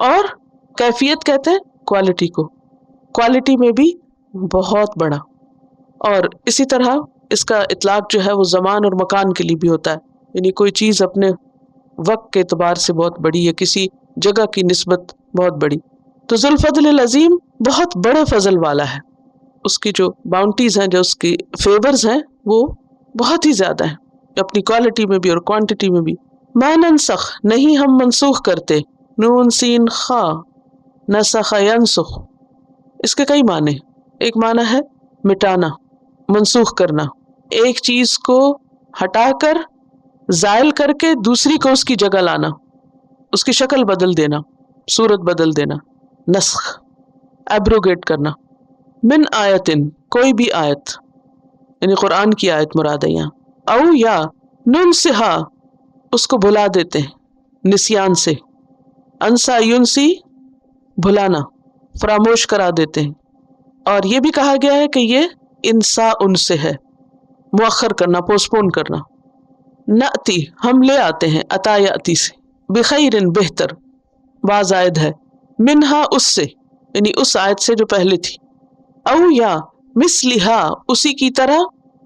اور کیفیت کہتے ہیں کوالٹی کو، کوالٹی میں بھی بہت بڑا. اور اسی طرح اس کا اطلاق جو ہے وہ زمان اور مکان کے لیے بھی ہوتا ہے، یعنی کوئی چیز اپنے وقت کے اعتبار سے بہت بڑی ہے، کسی جگہ کی نسبت بہت بڑی. تو ذو الفضل العظیم بہت بڑے فضل والا ہے، اس کی جو باؤنٹیز ہیں، جو اس کی فیورز ہیں وہ بہت ہی زیادہ ہیں، اپنی کوالٹی میں بھی اور کوانٹٹی میں بھی. ما ننسخ، نہیں ہم منسوخ کرتے، نون سین خا، نسخ ینسخ. اس کے کئی معنی، ایک معنی ہے مٹانا، منسوخ کرنا، ایک چیز کو ہٹا کر زائل کر کے دوسری کو اس کی جگہ لانا، اس کی شکل بدل دینا، صورت بدل دینا، نسخ، ایبروگیٹ کرنا. من آیتن، کوئی بھی آیت، یعنی قرآن کی آیت مراد ہے یہاں. او یا ننسہا، اس کو بھلا دیتے ہیں نسیان سے، انسا ینسی، بھلانا، فراموش کرا دیتے ہیں. اور یہ بھی کہا گیا ہے کہ یہ انسا ان سے ہے، مؤخر کرنا، پوسپون کرنا. نأتی، ہم لے آتے ہیں، عطا یاتی سے، بخیر، بہتر، با زائد ہے، منہا، اس سے، یعنی اس آیت سے جو پہلے تھی. او یا مثلہا، اسی کی طرح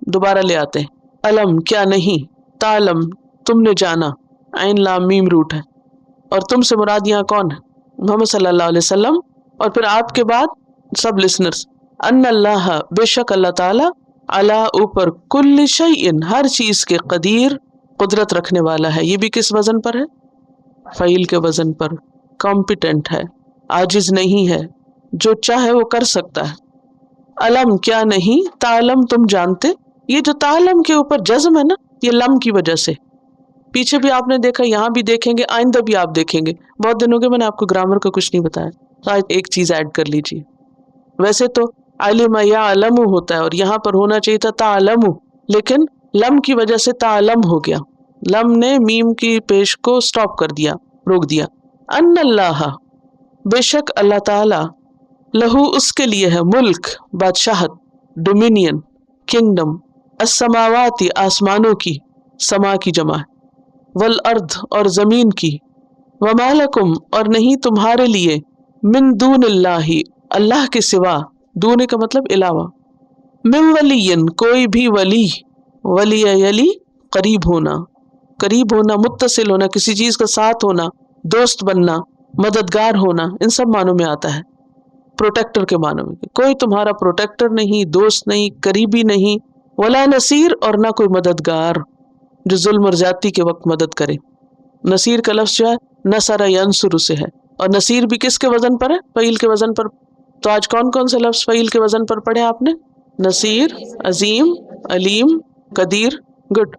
دوبارہ لے آتے ہیں. علم، کیا نہیں، تعلم، تم نے جانا، عین لام میم روٹ ہے، اور تم سے مراد یہاں کون ہے؟ محمد صلی اللہ علیہ وسلم، اور پھر آپ کے بعد سب لسنرز. ان اللہ، بے شک اللہ تعالی، علی، اوپر، کل شیء، ہر چیز کے، قدیر، قدرت رکھنے والا ہے. یہ بھی کس وزن پر ہے؟ فعیل کے وزن پر. کمپیٹنٹ ہے، عاجز نہیں ہے، جو چاہے وہ کر سکتا ہے. علم، کیا نہیں، تعلم، تم جانتے. یہ جو تعلم کے اوپر جزم ہے نا، یہ لم کی وجہ سے، پیچھے بھی آپ نے دیکھا، یہاں بھی دیکھیں گے، آئندہ بھی آپ دیکھیں گے. بہت دن ہو گئے میں نے آپ کو گرامر کا کچھ نہیں بتایا، تو آج ایک چیز ایڈ کر لیجیے. ویسے تو علم یعلم ہوتا ہے، اور یہاں پر ہونا چاہیے تھا تعلم، لیکن لم کی وجہ سے تعلم ہو گیا، لم نے میم کی پیش کو سٹاپ کر دیا، روک دیا. ان اللہ، بے شک اللہ تعالی، لہو، اس کے لیے ہے، ملک، بادشاہت، ڈومینین، کنگڈم، السماواتی، آسمانوں کی، سما کی جمع ہے، والارض، اور زمین کی، وما لکم، اور نہیں تمہارے لیے، من دون اللہ، اللہ کے سوا، دون کا مطلب علاوہ، من ولی، کوئی بھی ولی، ولی یلی، قریب ہونا، قریب ہونا، متصل ہونا، کسی چیز کا ساتھ ہونا، دوست بننا، مددگار ہونا، ان سب معنوں میں آتا ہے. پروٹیکٹر کے معنوں میں، کوئی تمہارا پروٹیکٹر نہیں، دوست نہیں، قریبی نہیں، ولا نصیر، اور نہ کوئی مددگار جو ظلم اور زیادتی کے وقت مدد کرے. نصیر کا لفظ جو ہے نصر ینصر سے ہے، اور نصیر بھی کس کے وزن پر ہے؟ فعیل کے وزن پر. تو آج کون کون سے لفظ فعیل کے وزن پر پڑھے آپ نے؟ نصیر، عظیم، علیم، قدیر. گڈ.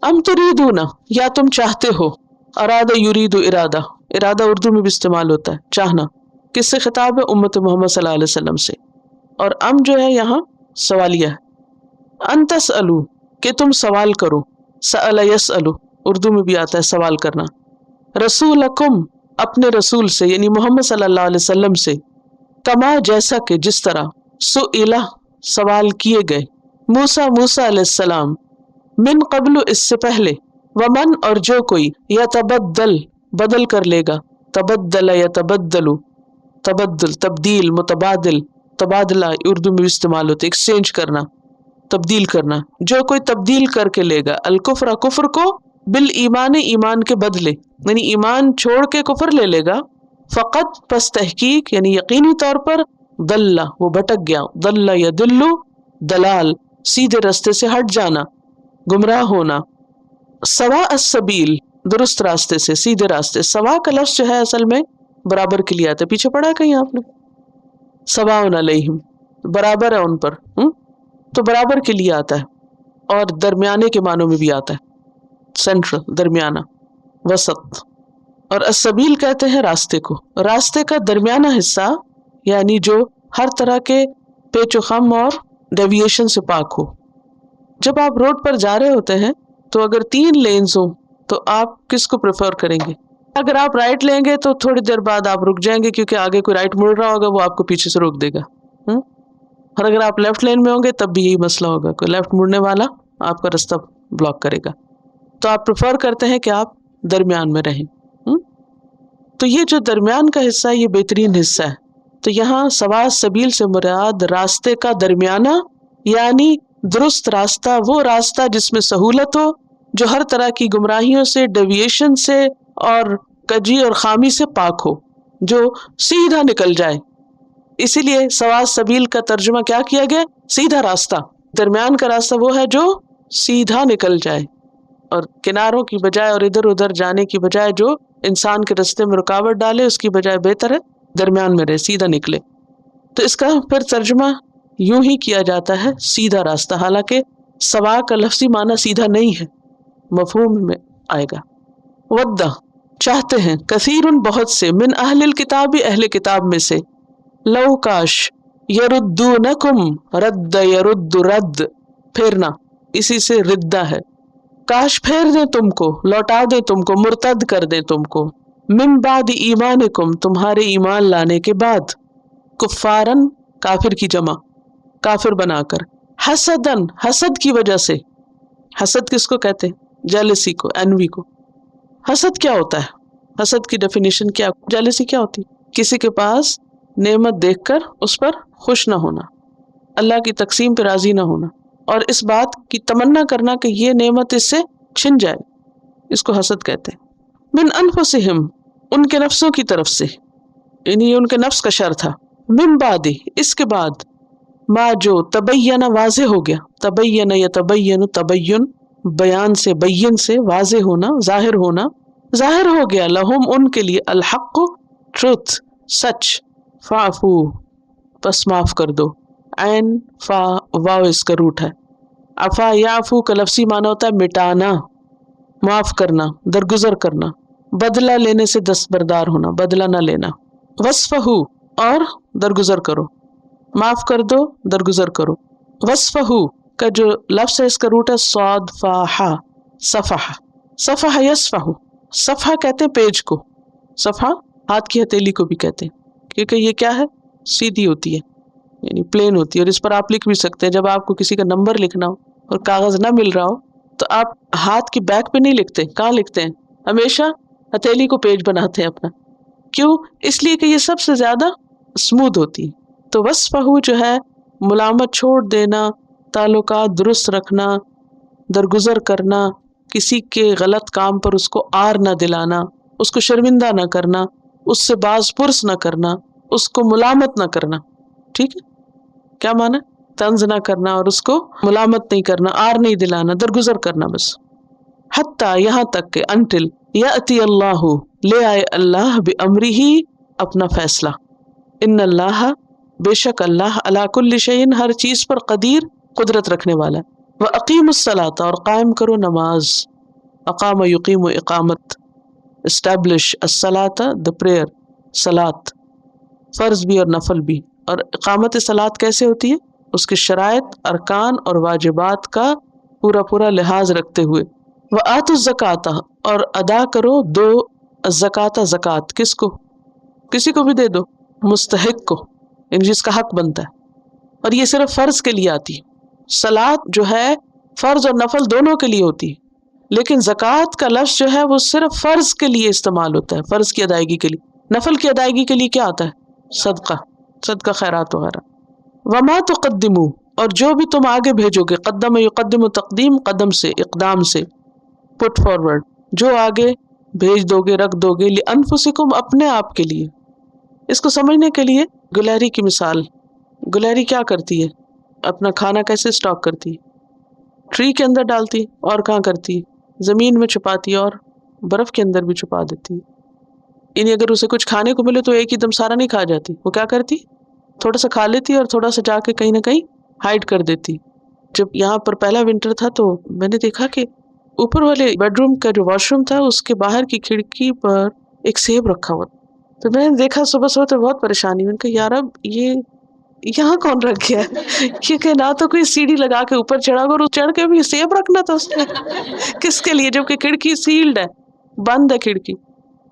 ام تریدون، یا تم چاہتے ہو، ارادہ یرید، ارادہ، ارادہ اردو میں بھی استعمال ہوتا ہے، چاہنا. کس سے خطاب ہے؟ امت محمد صلی اللہ علیہ وسلم سے. اور ام جو ہے یہاں سوالیہ ہے. ان تسألوا، کہ تم سوال کرو، سأل یسأل، اردو میں بھی آتا ہے سوال کرنا. رسولکم، اپنے رسول سے، یعنی محمد صلی اللہ علیہ وسلم سے، کما، جیسا کہ، جس طرح، سئلہ، سوال کیے گئے، موسیٰ، موسیٰ علیہ السلام، من قبل، اس سے پہلے، ومن، اور جو کوئی، یتبدل، بدل کر لے گا، تبدل یتبدل، تبدل، تبدیل، متبادل، تبادلہ اردو میں بھی استعمال ہوتے، ایکسچینج کرنا، تبدیل کرنا. جو کوئی تبدیل کر کے لے گا، الکفر، کفر کو، بالایمان، ایمان کے بدلے، یعنی ایمان چھوڑ کے کفر لے لے گا، فقط، پس تحقیق، یعنی یقینی طور پر، ضل، وہ بھٹک گیا، ضل یضل، دلال، سیدھے راستے سے ہٹ جانا، گمراہ ہونا. سواء السبیل، درست راستے سے، سیدھے راستے. سوا کا لفظ جو ہے اصل میں برابر کے لیے آتا ہے، پیچھے پڑھا ہے کہیں آپ نے؟ سواء علیہم، برابر ہے ان پر، تو برابر کے لیے آتا ہے، اور درمیانے کے معنوں میں بھی آتا ہے، سینٹرل، درمیانہ، وسط. اور السبیل کہتے ہیں راستے کو، راستے کا درمیانہ حصہ، یعنی جو ہر طرح کے پیچ و خم اور ڈیویشن سے پاک ہو. جب آپ روڈ پر جا رہے ہوتے ہیں تو اگر 3 لینز ہوں تو آپ کس کو پریفر کریں گے؟ اگر آپ رائٹ لیں گے تو تھوڑی دیر بعد آپ رک جائیں گے، کیونکہ آگے کوئی رائٹ مڑ رہا ہوگا، وہ آپ کو پیچھے سے روک دے گا. اور اگر آپ لیفٹ لین میں ہوں گے تب بھی یہی مسئلہ ہوگا، کوئی لیفٹ مڑنے والا آپ کا راستہ بلاک کرے گا. تو آپ پریفر کرتے ہیں کہ آپ درمیان میں رہیں. تو یہ جو درمیان کا حصہ ہے یہ بہترین حصہ ہے. تو یہاں سوا سبیل سے مراد راستے کا درمیانہ، یعنی درست راستہ، وہ راستہ جس میں سہولت ہو، جو ہر طرح کی گمراہیوں سے، ڈیویشن سے اور کجی اور خامی سے پاک ہو، جو سیدھا نکل جائے. اسی لیے سوا سبیل کا ترجمہ کیا کیا گیا؟ سیدھا راستہ. درمیان کا راستہ وہ ہے جو سیدھا نکل جائے، اور کناروں کی بجائے اور ادھر ادھر جانے کی بجائے جو انسان کے راستے میں رکاوٹ ڈالے، اس کی بجائے بہتر ہے درمیان میں رہے، سیدھا نکلے. تو اس کا پھر ترجمہ یوں ہی کیا جاتا ہے سیدھا راستہ، حالانکہ سوا کا لفظی معنی سیدھا نہیں ہے، مفہوم میں آئے گا. ودّا چاہتے ہیں، کثیر بہت سے، من اہل الکتاب اہل کتاب میں سے، لو کاش، یردونکم رد یرد رد پھیرنا، اسی سے ردہ ہے، کاش پھیر دیں تم کو، لوٹا دیں تم کو، مرتد کر دیں تم کو، من بعد ایمانکم تمہارے ایمان لانے کے بعد، کفارن کافر کی جمع، کافر بنا کر، حسدن حسد کی وجہ سے. حسد کس کو کہتے ہیں؟ جیلسی کو، انوی کو. حسد کیا ہوتا ہے؟ حسد کی ڈیفینیشن کیا؟ جیلسی کیا ہوتی؟ کسی کے پاس نعمت دیکھ کر اس پر خوش نہ ہونا، اللہ کی تقسیم پہ راضی نہ ہونا، اور اس بات کی تمنا کرنا کہ یہ نعمت اس سے چھن جائے، اس کو حسد کہتے ہیں. من انفسہم ان کے نفسوں کی طرف سے، یعنی یہ ان کے نفس کا شر تھا. من بعد اس کے بعد، ما جو تبین واضح ہو گیا، تبین یتبین تبین بیان سے، بین سے واضح ہونا، ظاہر ہونا، ظاہر ہو گیا، لہم ان کے لیے، الحق ٹروتھ سچ، فاعفو پس معاف کر دو. عین فا واو اس کا روٹ ہے. عفا یعفو کا لفظی معنی ہوتا ہے مٹانا، معاف کرنا، درگزر کرنا، بدلہ لینے سے دستبردار ہونا، بدلہ نہ لینا. وصفہو اور درگزر کرو، معاف کر دو، درگزر کرو. وصفہو کا جو لفظ ہے اس کا روٹ ہے صاد فا ہا، صفحہ، صفحہ یصفحو، صفحہ کہتے ہیں پیج کو، صفحہ ہاتھ کی ہتھیلی کو بھی کہتے ہیں، کیونکہ یہ کیا ہے؟ سیدھی ہوتی ہے، یعنی پلین ہوتی ہے، اور اس پر آپ لکھ بھی سکتے ہیں. جب آپ کو کسی کا نمبر لکھنا ہو اور کاغذ نہ مل رہا ہو تو آپ ہاتھ کی بیک پہ نہیں لکھتے، کہاں لکھتے ہیں؟ ہمیشہ ہتھیلی کو پیج بناتے ہیں اپنا. کیوں؟ اس لیے کہ یہ سب سے زیادہ اسموتھ ہوتی ہے. تو وصفہو جو ہے ملامت چھوڑ دینا، تعلقات درست رکھنا، درگزر کرنا، کسی کے غلط کام پر اس کو آر نہ دلانا، اس کو شرمندہ نہ کرنا، اس سے باز پرس نہ کرنا، اس کو ملامت نہ کرنا. ٹھیک ہے، کیا معنی؟ طنز نہ کرنا اور اس کو ملامت نہیں کرنا، آر نہیں دلانا، درگزر کرنا بس. حتیٰ یہاں تک کہ انٹل یأتی اللہ لے آئے اللہ بامرہ اپنا فیصلہ. ان اللہ بے شک اللہ علی کل شیء ہر چیز پر قدیر قدرت رکھنے والا ہے. وَأَقِیمُوا الصَّلَاةَ اور قائم کرو نماز. اقام یقیم اقامت، establish الصلاۃ the prayer، صلاۃ فرض بھی اور نفل بھی. اور اقامت صلاۃ کیسے ہوتی ہے؟ اس کے شرائط، ارکان اور واجبات کا پورا پورا لحاظ رکھتے ہوئے. وآتوا الزکاۃ اور ادا کرو دو، الزکاۃ زکوٰۃ، کس کو؟ کسی کو بھی دے دو، مستحق کو، یعنی جس کا حق بنتا ہے. اور یہ صرف فرض کے لیے آتی ہے. صلاۃ جو ہے فرض اور نفل دونوں کے لیے ہوتی ہے، لیکن زکوٰۃ کا لفظ جو ہے وہ صرف فرض کے لیے استعمال ہوتا ہے، فرض کی ادائیگی کے لیے. نفل کی ادائیگی کے لیے کیا آتا ہے؟ صدقہ، صدقہ خیرات وغیرہ. وما تقدموا اور جو بھی تم آگے بھیجو گے، قدم یقدم تقدیم، قدم سے، اقدام سے، پٹ فارورڈ، جو آگے بھیج دو گے، رکھ دو گے، لانفسکم اپنے آپ کے لیے. اس کو سمجھنے کے لیے گلہری کی مثال. گلہری کیا کرتی ہے؟ اپنا کھانا کیسے سٹاک کرتی ہے؟ ٹری کے اندر ڈالتی، اور کہاں کرتی ہے؟ زمین میں چھپاتی، اور برف کے اندر بھی چھپا دیتی. یعنی اگر اسے کچھ کھانے کو ملے تو ایک ہی دم سارا نہیں کھا جاتی، وہ کیا کرتی؟ تھوڑا سا کھا لیتی اور تھوڑا سا جا کے کہیں نہ کہیں ہائڈ کر دیتی. جب یہاں پر پہلا ونٹر تھا تو میں نے دیکھا کہ اوپر والے بیڈ روم کا جو واش روم تھا اس کے باہر کی کھڑکی پر ایک سیب رکھا ہوا. تو میں نے دیکھا صبح صبح تو بہت پریشانی ہوئی، کہ یار اب یہ یہاں کون رکھ گیا ہے؟ کیونکہ نہ تو کوئی سیڑھی لگا کے اوپر چڑھا گا، اور چڑھ کے بھی سیب رکھنا تھا اس میں کس کے لیے، جبکہ کھڑکی سیلڈ ہے، بند ہے کھڑکی.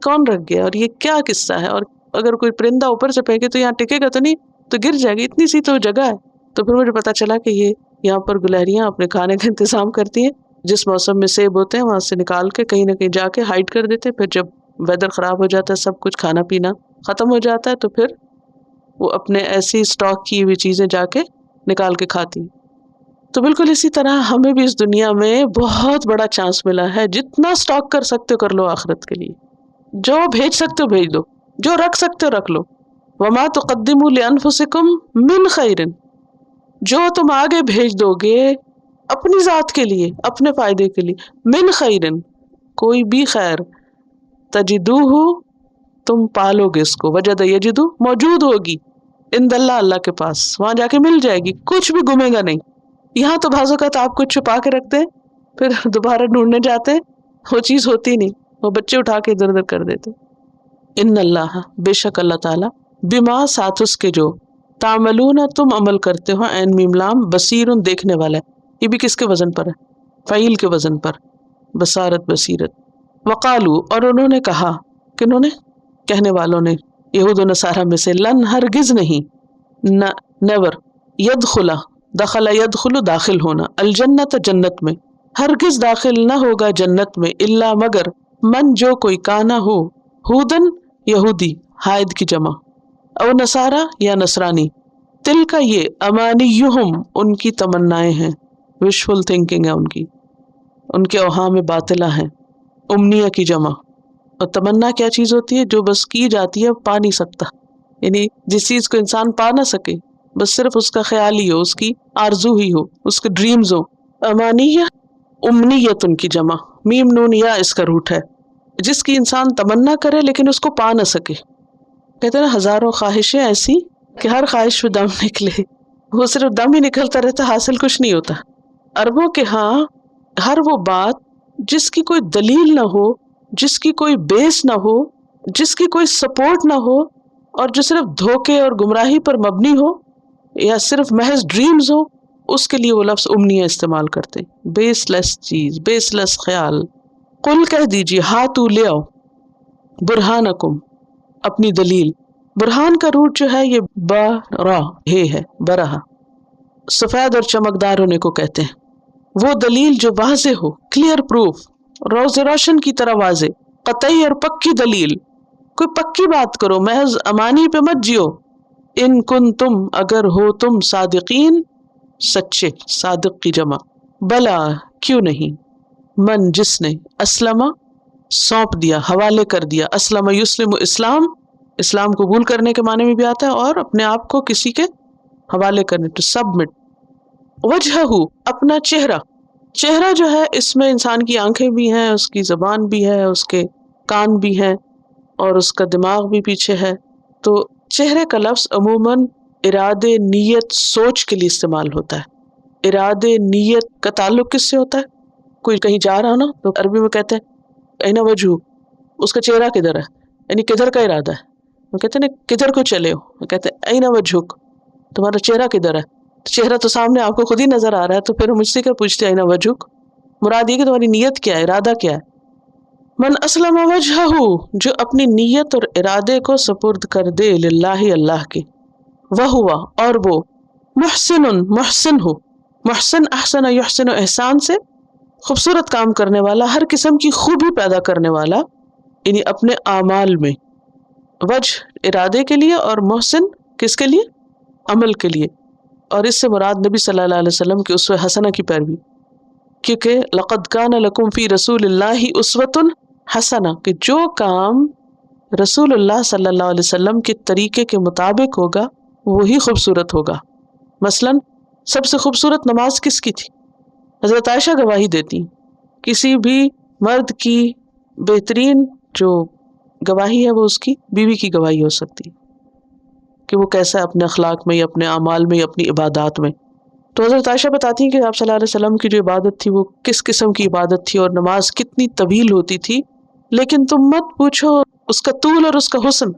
کون رکھ گیا؟ اور یہ کیا قصہ ہے؟ اور اگر کوئی پرندہ اوپر سے پھینکے تو یہاں ٹکے گا تو نہیں، تو گر جائے گی، اتنی سی تو جگہ ہے. تو پھر مجھے پتا چلا کہ یہ یہاں پر گلہریاں اپنے کھانے کا انتظام کرتی ہیں، جس موسم میں سیب ہوتے ہیں وہاں سے نکال کے کہیں نہ کہیں جا کے ہائڈ کر دیتے ہیں، پھر جب ویدر خراب ہو جاتا ہے، سب کچھ کھانا پینا ختم ہو جاتا ہے، تو پھر وہ اپنے ایسی اسٹاک کی ہوئی چیزیں جا کے نکال کے کھاتی. تو بالکل اسی طرح ہمیں بھی اس دنیا میں بہت بڑا چانس ملا ہے. جتنا اسٹاک کر سکتے ہو کر لو آخرت کے لیے، جو بھیج سکتے ہو بھیج دو، جو رکھ سکتے ہو رکھ لو. وما تقدموا لانفسکم من خیر، جو تم آگے بھیج دو گے اپنی ذات کے لیے، اپنے فائدے کے لیے، من خیر، کوئی بھی خیر، تجدوہ، تم پالو گے اس کو، وجد یجدو، موجود ہوگی، عند اللہ، اللہ کے پاس، وہاں جا کے مل جائے گی، کچھ بھی گمے گا نہیں. یہاں تو بعض اوقات آپ کچھ چھپا کے رکھتے ہیں، پھر دوبارہ ڈھونڈنے جاتے ہیں، وہ چیز ہوتی نہیں، وہ بچے اٹھا کے ادھر ادھر کر دیتے. ان اللہ، بے شک اللہ تعالیٰ، بما، ساتھ اس کے جو، تعملون، تم عمل کرتے ہو، عین میم لام، بصیر، دیکھنے والا ہے. یہ بھی کس کے وزن پر ہے؟ فعیل کے وزن پر، بصارت، بصیرت. وقالو، اور انہوں نے کہا، کنہوں نے؟ کہنے والوں نے، یہود و نصارہ میں سے، لن، ہرگز نہیں، نیور، یدخلا، دخل یدخل، داخل ہونا، الجنت، جنت میں، ہرگز داخل نہ ہوگا جنت میں، الا مگر، من، جو کوئی، کانا ہو، ہودن، یہودی، حائد کی جمع، او نصارہ، یا نصرانی، تل کا یہ، امانیہم، ان کی تمنائیں ہیں، وشفل تھنکنگ ہے ان کے اوہام باطلہ ہیں، امنیہ کی جمع. اور تمنا کیا چیز ہوتی ہے؟ جو بس کی جاتی ہے، پا نہیں سکتا، یعنی جس چیز کو انسان پا نہ سکے، بس صرف اس کا خیال ہی ہو، اس کی آرزو ہی ہو، اس کے ڈریمز ہو. امانیہ، امنیت، ان کی جمع، میم نون یا اس کا روٹ ہے، جس کی انسان تمنا کرے لیکن اس کو پا نہ سکے. کہتے ہیں نا، ہزاروں خواہشیں ایسی کہ ہر خواہش پہ دم نکلے، وہ صرف دم ہی نکلتا رہتا، حاصل کچھ نہیں ہوتا. عربوں کے ہاں ہر وہ بات جس کی کوئی دلیل نہ ہو، جس کی کوئی بیس نہ ہو، جس کی کوئی سپورٹ نہ ہو، اور جو صرف دھوکے اور گمراہی پر مبنی ہو، یا صرف محض ڈریمز ہو، اس کے لیے وہ لفظ امنیہ استعمال کرتے، بیس لیس چیز، بیس لیس خیال. قل، کہہ دیجیے، ہاتھو، لے آؤ، برہانکم، اپنی دلیل. برہان کا روٹ جو ہے یہ برا ہے، برہ، سفید اور چمکدار ہونے کو کہتے ہیں. وہ دلیل جو واضح ہو، کلیئر پروف، روز روشن کی طرح واضح، قطعی اور پکی دلیل. کوئی پکی بات کرو، محض امانی پہ مت جیو. ان کن تم، اگر ہو تم، صادقین، سچے، صادق کی جمع. بلا، کیوں نہیں، من، جس نے، اسلم، سونپ دیا، حوالے کر دیا، اسلم یسلم، اسلام، اسلام قبول کرنے کے معنی میں بھی آتا ہے، اور اپنے آپ کو کسی کے حوالے کرنے، ٹو سبمٹ. وجہہ، اپنا چہرہ. چہرہ جو ہے اس میں انسان کی آنکھیں بھی ہیں، اس کی زبان بھی ہے، اس کے کان بھی ہیں، اور اس کا دماغ بھی پیچھے ہے. تو چہرے کا لفظ عموماً ارادے، نیت، سوچ کے لیے استعمال ہوتا ہے. ارادے، نیت کا تعلق کس سے ہوتا ہے؟ کوئی کہیں جا رہا نا تو عربی میں کہتے ہیں اینا وجہو، اس کا چہرہ کدھر ہے، یعنی کدھر کا ارادہ ہے. وہ کہتے ہیں نا کدھر کو چلے ہو، وہ کہتے ہیں اینا وجہک، تمہارا چہرہ کدھر ہے. چہرہ تو سامنے آپ کو خود ہی نظر آ رہا ہے، تو پھر مجھ سے کیا پوچھتے ہیں اینا وجہک؟ مراد یہ کہ تمہاری نیت کیا ہے، ارادہ کیا ہے. من اسلم وجہہ، جو اپنی نیت اور ارادے کو سپرد کر دے، للہ، اللہ کے. وہوا، اور وہ، محسن، محسن ہو. محسن، احسن یحسن، احسان سے، خوبصورت کام کرنے والا، ہر قسم کی خوبی پیدا کرنے والا، یعنی اپنے اعمال میں. وجہ ارادے کے لیے، اور محسن کس کے لیے؟ عمل کے لیے. اور اس سے مراد نبی صلی اللہ علیہ وسلم کی اسوہ حسنہ کی پیروی، کیونکہ لقد کان لکم فی رسول اللہ اسوۃ حسنہ، کہ جو کام رسول اللہ صلی اللہ علیہ وسلم کے طریقے کے مطابق ہوگا وہی خوبصورت ہوگا. مثلا سب سے خوبصورت نماز کس کی تھی؟ حضرت عائشہ گواہی دیتی. کسی بھی مرد کی بہترین جو گواہی ہے وہ اس کی بیوی کی گواہی ہو سکتی کہ وہ کیسا ہے اپنے اخلاق میں، یا اپنے اعمال میں، یا اپنی عبادات میں. تو حضرت عائشہ بتاتی ہیں کہ آپ صلی اللہ علیہ وسلم کی جو عبادت تھی وہ کس قسم کی عبادت تھی، اور نماز کتنی طویل ہوتی تھی. لیکن تم مت پوچھو اس کا طول اور اس کا حسن،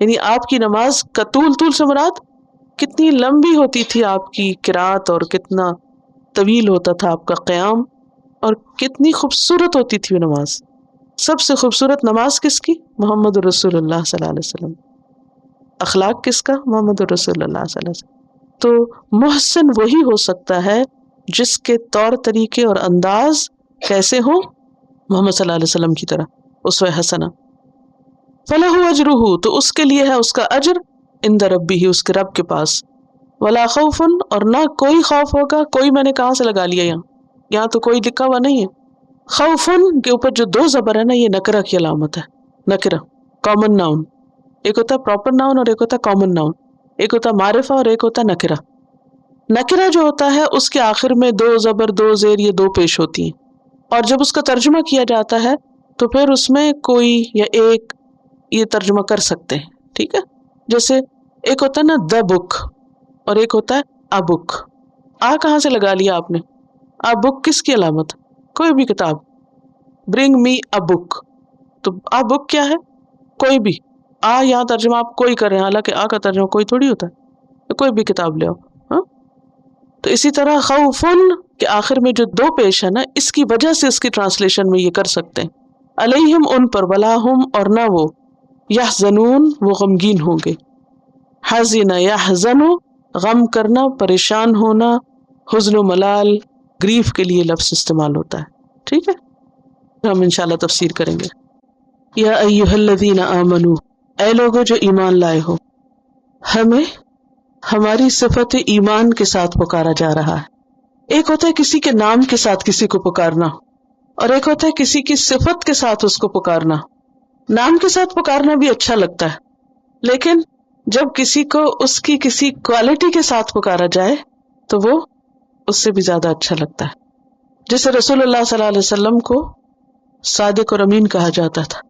یعنی آپ کی نماز کا طول سے مراد کتنی لمبی ہوتی تھی آپ کی قرات، اور کتنا طویل ہوتا تھا آپ کا قیام، اور کتنی خوبصورت ہوتی تھی وہ نماز. سب سے خوبصورت نماز کس کی؟ محمد رسول اللہ صلی اللہ علیہ وسلم. اخلاق کس کا؟ محمد رسول اللہ صلی اللہ علیہ وسلم. تو محسن وہی ہو سکتا ہے جس کے طور طریقے اور انداز کیسے ہوں؟ محمد صلی اللہ علیہ وسلم کی طرح. اسوہ حسنہ، فلہ اجرہ، تو اس کے لیے ہے اس کا اجر، عند ربہ، اس کے رب کے پاس، ولا خوف، اور نہ کوئی خوف ہوگا، کوئی میں نے کہاں سے لگا لیا یہاں تو کوئی لکھا ہوا نہیں ہے، خوف کے اوپر جو دو زبر ہے نا یہ نکرہ کی علامت ہے، نکرہ کامن ناؤن، ایک ہوتا ہے پراپر ناؤن اور ایک ہوتا ہے کامن ناؤن، ایک ہوتا ہے معرفہ اور ایک ہوتا ہے نکرہ۔ نکرہ جو ہوتا ہے اس کے آخر میں دو زبر دو زیر یہ دو پیش ہوتی ہیں، اور جب اس کا ترجمہ کیا جاتا ہے تو پھر اس میں کوئی یا ایک یہ ترجمہ کر سکتے ہیں، ٹھیک ہے، جیسے ایک ہوتا ہے نا دا بک اور ایک ہوتا ہے ا بک، آ کہاں سے لگا لیا آپ نے؟ ا بک کس کی علامت؟ کوئی بھی کتاب، برنگ می ا بک، تو ا بک کیا ہے؟ کوئی بھی، آ یہاں ترجمہ آپ کوئی کر رہے ہیں، حالانکہ آ کا ترجمہ کوئی تھوڑی ہوتا ہے، کوئی بھی کتاب لے آؤ، ہاں؟ تو اسی طرح خوفن کے آخر میں جو دو پیش ہے نا اس کی وجہ سے اس کی ٹرانسلیشن میں یہ کر سکتے ہیں، علیہم ان پر، ولا ہم اور نہ وہ، یحزنون وہ غمگین ہوں گے، حزن یحزن غم کرنا، پریشان ہونا، حزن و ملال گریف کے لیے لفظ استعمال ہوتا ہے، ٹھیک ہے، ہم انشاءاللہ تفسیر کریں گے۔ یا ایھا الذین آمنو، اے لوگو جو ایمان لائے ہو، ہمیں ہماری صفت ایمان کے ساتھ پکارا جا رہا ہے۔ ایک ہوتا ہے کسی کے نام کے ساتھ کسی کو پکارنا، اور ایک ہوتا ہے کسی کی صفت کے ساتھ اس کو پکارنا۔ نام کے ساتھ پکارنا بھی اچھا لگتا ہے، لیکن جب کسی کو اس کی کسی کوالٹی کے ساتھ پکارا جائے تو وہ اس سے بھی زیادہ اچھا لگتا ہے۔ جیسے رسول اللہ صلی اللہ علیہ وسلم کو صادق اور امین کہا جاتا تھا،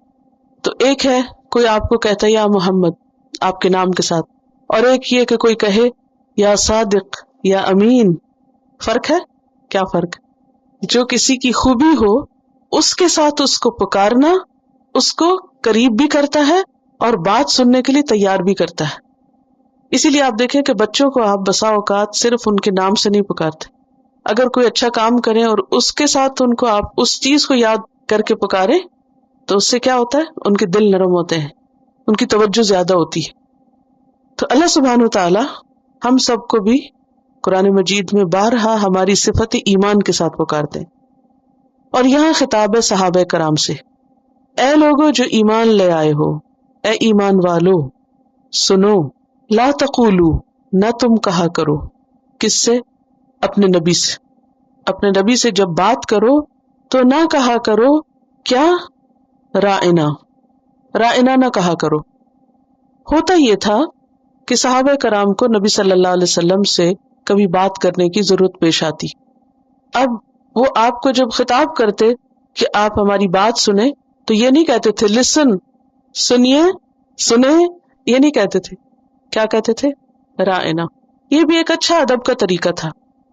تو ایک ہے کوئی آپ کو کہتا ہے یا محمد آپ کے نام کے ساتھ، اور ایک یہ کہ کوئی کہے یا صادق یا امین، فرق ہے؟ کیا فرق؟ جو کسی کی خوبی ہو اس کے ساتھ اس کو پکارنا اس کو قریب بھی کرتا ہے اور بات سننے کے لیے تیار بھی کرتا ہے۔ اسی لیے آپ دیکھیں کہ بچوں کو آپ بسا اوقات صرف ان کے نام سے نہیں پکارتے، اگر کوئی اچھا کام کریں اور اس کے ساتھ ان کو آپ اس چیز کو یاد کر کے پکارے تو اس سے کیا ہوتا ہے؟ ان کے دل نرم ہوتے ہیں، ان کی توجہ زیادہ ہوتی ہے۔ تو اللہ سبحانہ وتعالی ہم سب کو بھی قرآن مجید میں بارہا ہماری صفت ایمان کے ساتھ پکارتے ہیں، اور یہاں خطاب ہے صحابہ کرام سے، اے لوگو جو ایمان لے آئے ہو، اے ایمان والو سنو، لا تقولو نہ تم کہا کرو، کس سے؟ اپنے نبی سے، اپنے نبی سے جب بات کرو تو نہ کہا کرو کیا؟ رائنا، رائنا نہ کہا کرو۔ ہوتا یہ تھا کہ صحابہ کرام کو نبی صلی اللہ علیہ وسلم سے کبھی بات کرنے کی ضرورت پیش آتی، اب وہ آپ کو جب خطاب کرتے کہ آپ ہماری بات سنیں تو یہ نہیں کہتے تھے لسن، سنیے، سنیں، یہ نہیں کہتے تھے، کیا کہتے تھے؟ رائنا۔ یہ بھی ایک اچھا ادب کا طریقہ تھا،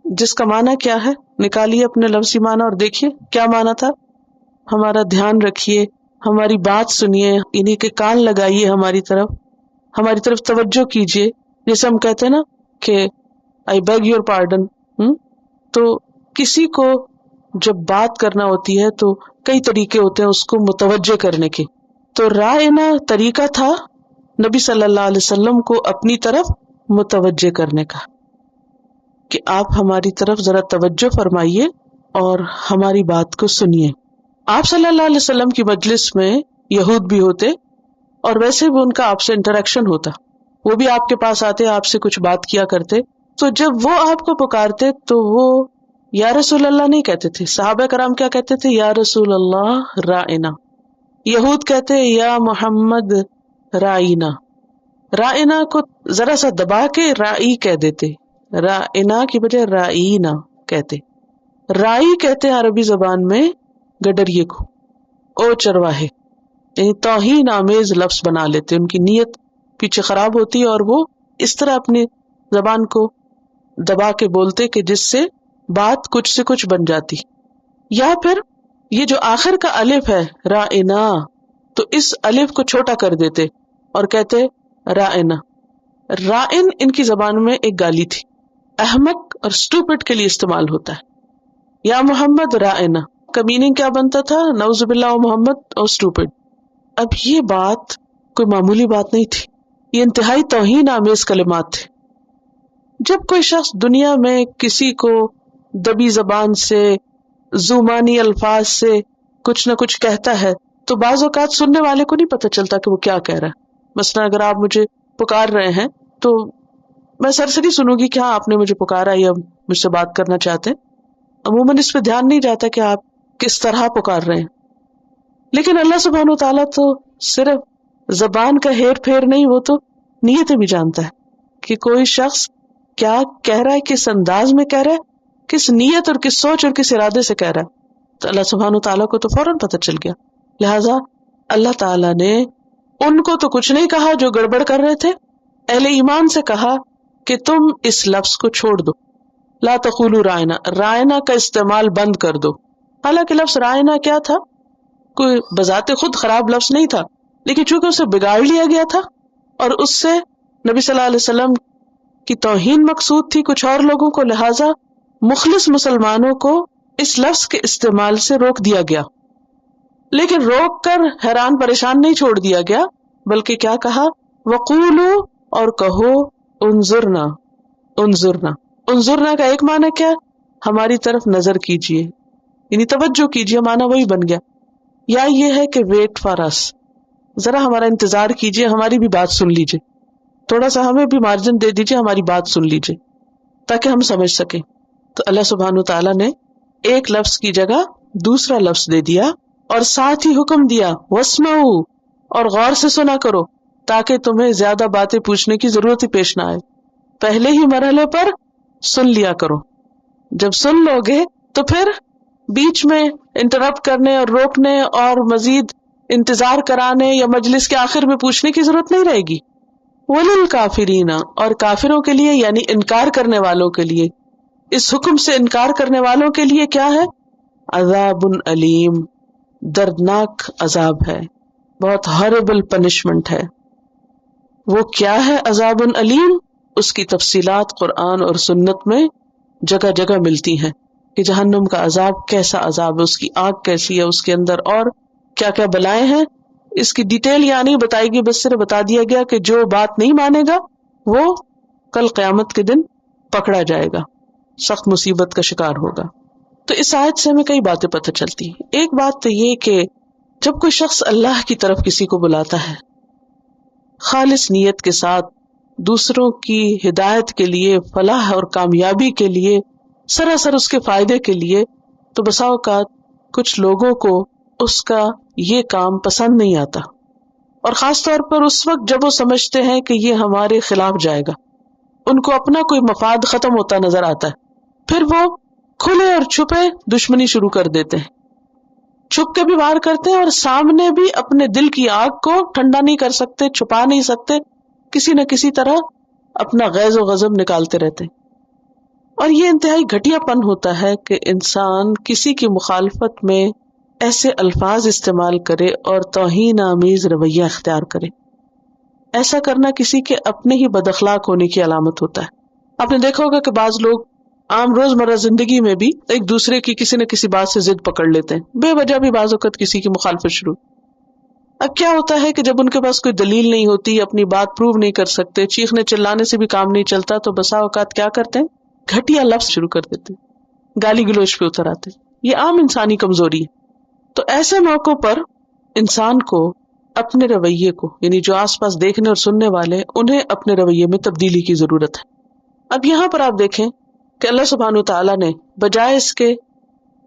جس کا معنی کیا ہے؟ نکالیے اپنے لفظی معنی اور دیکھیے کیا معنی تھا۔ ہمارا دھیان رکھیے، ہماری بات سنیے، یعنی کہ کان لگائیے ہماری طرف توجہ کیجیے، جیسے ہم کہتے ہیں نا کہ آئی بیگ یور پارڈن۔ تو کسی کو جب بات کرنا ہوتی ہے تو کئی طریقے ہوتے ہیں اس کو متوجہ کرنے کے، تو رائنا طریقہ تھا نبی صلی اللہ علیہ وسلم کو اپنی طرف متوجہ کرنے کا، کہ آپ ہماری طرف ذرا توجہ فرمائیے اور ہماری بات کو سنیے۔ آپ صلی اللہ علیہ وسلم کی مجلس میں یہود بھی ہوتے اور ویسے بھی ان کا آپ سے انٹریکشن ہوتا، وہ بھی آپ کے پاس آتے، آپ سے کچھ بات کیا کرتے، تو جب وہ آپ کو پکارتے تو وہ یا رسول اللہ نہیں کہتے تھے، صحابہ کرام کیا کہتے تھے؟ یا رسول اللہ رائنا۔ یہود کہتے یا محمد رائنا، رائنا کو ذرا سا دبا کے رائی کہہ دیتے، رائنا کی بجائے رائینا کہتے۔ رائی کہتے ہیں عربی زبان میں گڈریے کو، او چرواہے، یعنی توہین آمیز لفظ بنا لیتے، ان کی نیت پیچھے خراب ہوتی اور وہ اس طرح اپنی زبان کو دبا کے بولتے کہ جس سے بات کچھ سے کچھ بن جاتی۔ یا پھر یہ جو آخر کا الف ہے رائنا، تو اس الف کو چھوٹا کر دیتے اور کہتے رائنا۔ رائن ان کی زبان میں ایک گالی تھی، احمق اور اسٹوپڈ کے لیے استعمال ہوتا ہے۔ یا محمد رائنا کا میننگ کیا بنتا تھا؟ نعوذ باللہ محمد اور اسٹوپڈ۔ اب یہ بات کوئی معمولی بات نہیں تھی، یہ انتہائی توہین آمیز کلمات تھے۔ جب کوئی شخص دنیا میں کسی کو دبی زبان سے، زبانی الفاظ سے کچھ نہ کچھ کہتا ہے تو بعض اوقات سننے والے کو نہیں پتہ چلتا کہ وہ کیا کہہ رہا ہے. مثلا اگر آپ مجھے پکار رہے ہیں تو میں سرسری سنوں گی کہ ہاں آپ نے مجھے پکارا یا مجھ سے بات کرنا چاہتے ہیں. عموماً اس پہ دھیان نہیں جاتا کہ آپ کس طرح پکار رہے ہیں. لیکن اللہ سبحانہ و تعالیٰ تو صرف زبان کا ہیر پھیر نہیں، وہ تو نیتیں بھی جانتا ہے کہ کوئی شخص کیا کہہ رہا ہے، کس انداز میں کہہ رہا ہے، کس نیت اور کس سوچ اور کس ارادے سے کہہ رہا ہے. تو اللہ سبحانہ و تعالیٰ کو تو فوراً پتہ چل گیا. لہٰذا اللہ تعالیٰ نے ان کو تو کچھ نہیں کہا جو گڑبڑ کر رہے تھے، اہل ایمان سے کہا کہ تم اس لفظ کو چھوڑ دو. لا تقولوا رائنا، رائنا کا استعمال بند کر دو. حالانکہ لفظ رائنا کیا تھا؟ کوئی بذات خود خراب لفظ نہیں تھا، لیکن چونکہ اسے بگاڑ لیا گیا تھا اور اس سے نبی صلی اللہ علیہ وسلم کی توہین مقصود تھی کچھ اور لوگوں کو، لہٰذا مخلص مسلمانوں کو اس لفظ کے استعمال سے روک دیا گیا. لیکن روک کر حیران پریشان نہیں چھوڑ دیا گیا، بلکہ کیا کہا؟ وقولوا، اور کہو انظرنا. انظرنا، انظرنا کا ایک معنی کیا؟ ہماری طرف نظر کیجئے، یعنی توجہ کیجئے، معنی وہی بن گیا. یا یہ ہے کہ ویٹ فار اس، ذرا ہمارا انتظار کیجئے، ہماری بھی بات سن لیجئے، تھوڑا سا ہمیں بھی مارجن دے دیجئے، ہماری بات سن لیجئے تاکہ ہم سمجھ سکیں. تو اللہ سبحانہ تعالیٰ نے ایک لفظ کی جگہ دوسرا لفظ دے دیا اور ساتھ ہی حکم دیا واسمعوا، اور غور سے سنا کرو تاکہ تمہیں زیادہ باتیں پوچھنے کی ضرورت ہی پیش نہ آئے. پہلے ہی مرحلے پر سن لیا کرو. جب سن لو گے تو پھر بیچ میں انٹرپٹ کرنے اور روکنے اور مزید انتظار کرانے یا مجلس کے آخر میں پوچھنے کی ضرورت نہیں رہے گی. وَلِلْكَافِرِينَ، اور کافروں کے لیے یعنی انکار کرنے والوں کے لیے، اس حکم سے انکار کرنے والوں کے لیے کیا ہے؟ عذاب علیم، دردناک عذاب ہے، بہت ہاربل پنشمنٹ ہے. وہ کیا ہے عذاب علیم؟ اس کی تفصیلات قرآن اور سنت میں جگہ جگہ ملتی ہیں کہ جہنم کا عذاب کیسا عذاب ہے، اس کی آگ کیسی ہے، اس کے اندر اور کیا کیا بلائیں ہیں. اس کی ڈیٹیل یہاں نہیں بتائی گئی، بس صرف بتا دیا گیا کہ جو بات نہیں مانے گا وہ کل قیامت کے دن پکڑا جائے گا، سخت مصیبت کا شکار ہوگا. تو اس آیت سے ہمیں کئی باتیں پتہ چلتی ہیں. ایک بات تو یہ کہ جب کوئی شخص اللہ کی طرف کسی کو بلاتا ہے خالص نیت کے ساتھ، دوسروں کی ہدایت کے لیے، فلاح اور کامیابی کے لیے، سراسر اس کے فائدے کے لیے، تو بسا اوقات کچھ لوگوں کو اس کا یہ کام پسند نہیں آتا، اور خاص طور پر اس وقت جب وہ سمجھتے ہیں کہ یہ ہمارے خلاف جائے گا، ان کو اپنا کوئی مفاد ختم ہوتا نظر آتا ہے، پھر وہ کھلے اور چھپے دشمنی شروع کر دیتے ہیں. چھپ کے بھی وار کرتے ہیں اور سامنے بھی اپنے دل کی آگ کو ٹھنڈا نہیں کر سکتے، چھپا نہیں سکتے، کسی نہ کسی طرح اپنا غیظ و غضب نکالتے رہتے ہیں. اور یہ انتہائی گھٹیا پن ہوتا ہے کہ انسان کسی کی مخالفت میں ایسے الفاظ استعمال کرے اور توہین آمیز رویہ اختیار کرے. ایسا کرنا کسی کے اپنے ہی بد اخلاق ہونے کی علامت ہوتا ہے. آپ نے دیکھا ہوگا کہ بعض لوگ عام روزمرہ زندگی میں بھی ایک دوسرے کی کسی نہ کسی بات سے ضد پکڑ لیتے ہیں، بے وجہ بھی بعض اوقات کسی کی مخالفت شروع. اب کیا ہوتا ہے کہ جب ان کے پاس کوئی دلیل نہیں ہوتی، اپنی بات پروو نہیں کر سکتے، چیخنے چلانے سے بھی کام نہیں چلتا، تو بسا اوقات کیا کرتے ہیں؟ گھٹیا لفظ شروع کر دیتے ہیں، گالی گلوچ پہ اتر آتے ہیں. یہ عام انسانی کمزوری ہے. تو ایسے موقع پر انسان کو اپنے رویے کو، یعنی جو آس پاس دیکھنے اور سننے والے، انہیں اپنے رویے میں تبدیلی کی ضرورت ہے. اب یہاں پر آپ دیکھیں کہ اللہ سبحانہ تعالیٰ نے بجائے اس کے